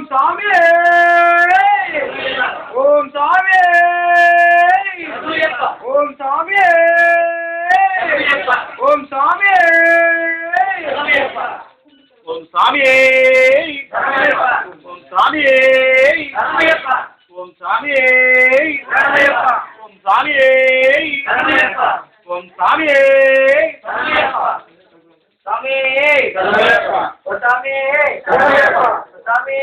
சாமி ஓம் சாமி ஓம் சாமி ஓம் சாமி ஓம் சாமி ஓம் சாமி ஓம் சாமி ஓம் சாமி ஓம் சாமி சாமி சாமி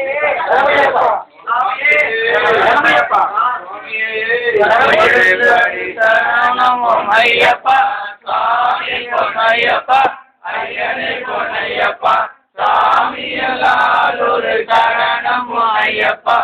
ஐயப்பா சாமி பொன்னையப்பா ஐயனே பொன்னையப்பா சாமி எல்லாரொரு சரணம் ஐயப்பா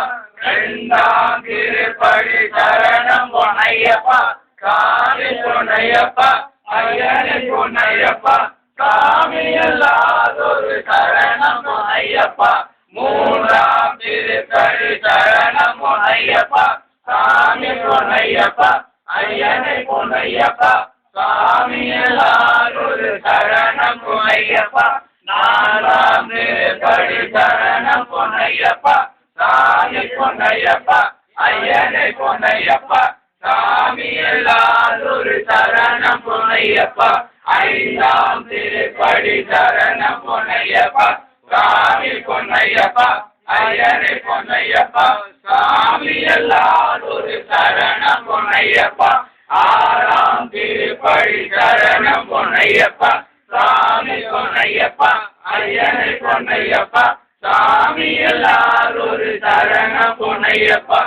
ரெண்டாம் திருப்படி சரணம் பொன்னையப்பா சாமி பொன்னையப்பா ஐயனே பொன்னையப்பா சாமி எல்லாரொரு சரணம் ஐயப்பா மூன்றாம் திருப்படி சரணம் பொன்னையப்பா சாமி பொன்னையப்பா ஐயனே பொன்னையப்பா சாமி எல்லாரொரு சரணம் பொன்னையப்பா நாலாம் திருப்படி சரணம் பொன்னையப்பா சாமி பொன்னையப்பா ஐயனே பொன்னையப்பா சாமி எல்லாரொரு சரணம் பொன்னையப்பா ஐந்தாம் திருப்படி சரணம் பொன்னையப்பா சாமி பொன்னையப்பா ஐயனே பொன்னையப்பா சாமி எல்லாரொரு சரணம் பொன்னையப்பா ஆறாம் திருப்படி சரணம் பொன்னையப்பா சாமி பொன்னையப்பா ஐயனே பொன்னையப்பா சாமி எல்லாரொரு சரணம் பொன்னையப்பா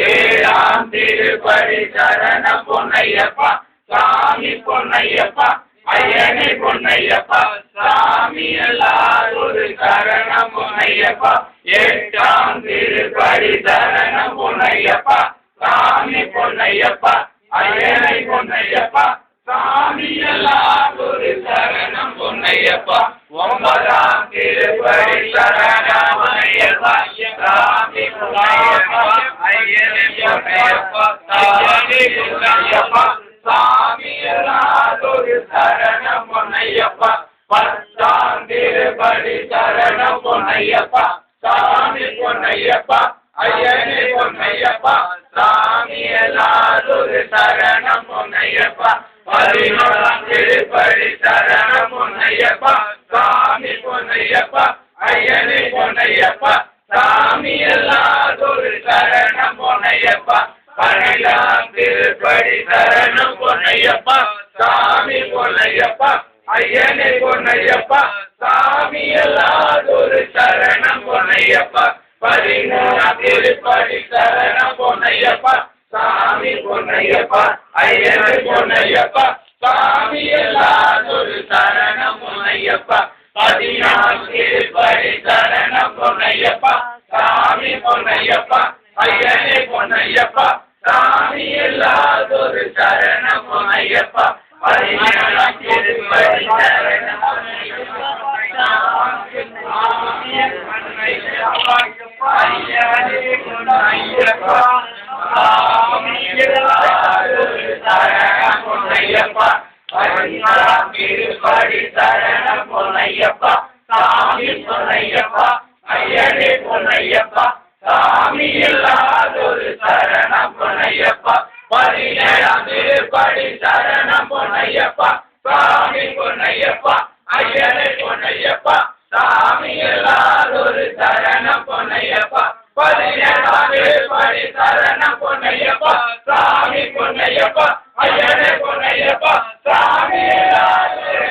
ஏழாம் திருப்படி சரணம் பொன்னையப்பா சாமி பொன்னையப்பா ஐயனே பொன்னையப்பா சாமி எல்லாரொரு சரணம் பொன்னையப்பா எட்டாம் திருப்படி சரணம் பொன்னையப்பா சாமி பொன்னையப்பா ஐயனே பொன்னையப்பா சாமி எல்லாரொரு சரணம் பொன்னையப்பா ஒன்பதாம் திருப்படி சரணம் பொன்னையப்பா சாமி பொன்னையப்பா ஐயனே பொன்னையப்பா சாமி பொன்னையப்பா சாமி எல்லாரொரு சரணம் பொன்னையப்பா பத்தாம் திருப்படி சரணம் பொன்னையப்பா சாமி பொன்னையப்பா ஐயனே பொன்னையப்பா சாமி எல்லாரொரு சரணம் பொன்னையப்பா பதினோராம் திருப்படி சரணம் பொன்னையப்பா சாமி பொன்னையப்பா ஐயனே பொன்னையப்பா சாமி எல்லாரொரு சரணம் பொன்னையப்பா பன்னிரண்டாம் திருப்படி சரணம் பொன்னையப்பா சாமி பொன்னையப்பா ஐயனே பொன்னையப்பா சாமி எல்லாரொரு சரணம் பொன்னையப்பா பதிமூணாம் திருப்படி சரணம் பொன்னையப்பா சாமி பொன்னையப்பா ஐயனே பொன்னையப்பா சாமி எல்லாரொரு சரணம் பொன்னையப்பா பதினாலாம் திருப்படி சரணம் பொன்னையப்பா சாமி பொன்னையப்பா ஐயனே பொன்னையப்பா சாமி எல்லாரொரு சரணம் பொன்னையப்பா பதினேழாம் திருப்படி சரணம் பொன்னையப்பா சாமி பொன்னையப்பா ஐயனே பொன்னையப்பா சாமி எல்லாரொரு சரணம் பொன்னையப்பா பதினாலாம் திருப்படி சரணம் பொன்னையப்பா சாமி பொன்னையப்பா ஐயனே பொன்னையப்பா சாமி எல்லாரொரு சரணம் பொன்னையப்பா பதினேழாம் திருப்படி சரணம் பொன்னையப்பா சாமி பொன்னையப்பா ஐயனே பொன்னையப்பா சாமி எல்லாரொரு சரணம் பொன்னையப்பா பதினேழாம் திருப்படி சரணம் பொன்னையப்பா சாமி பொன்னையப்பா ஐயனே பொன்னையப்பா சாமி எல்லாரொரு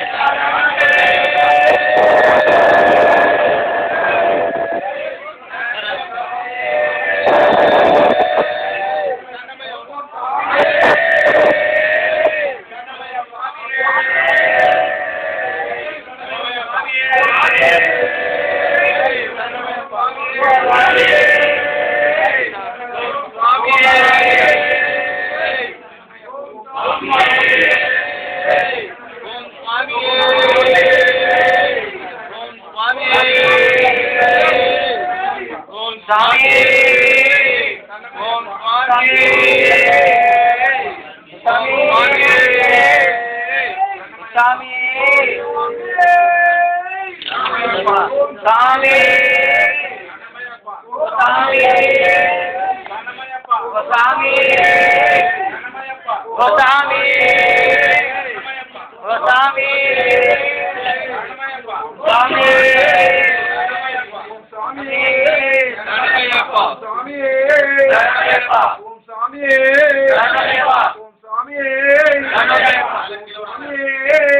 சாமி சாமி சாமி சாமி சாமி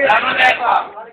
சாமி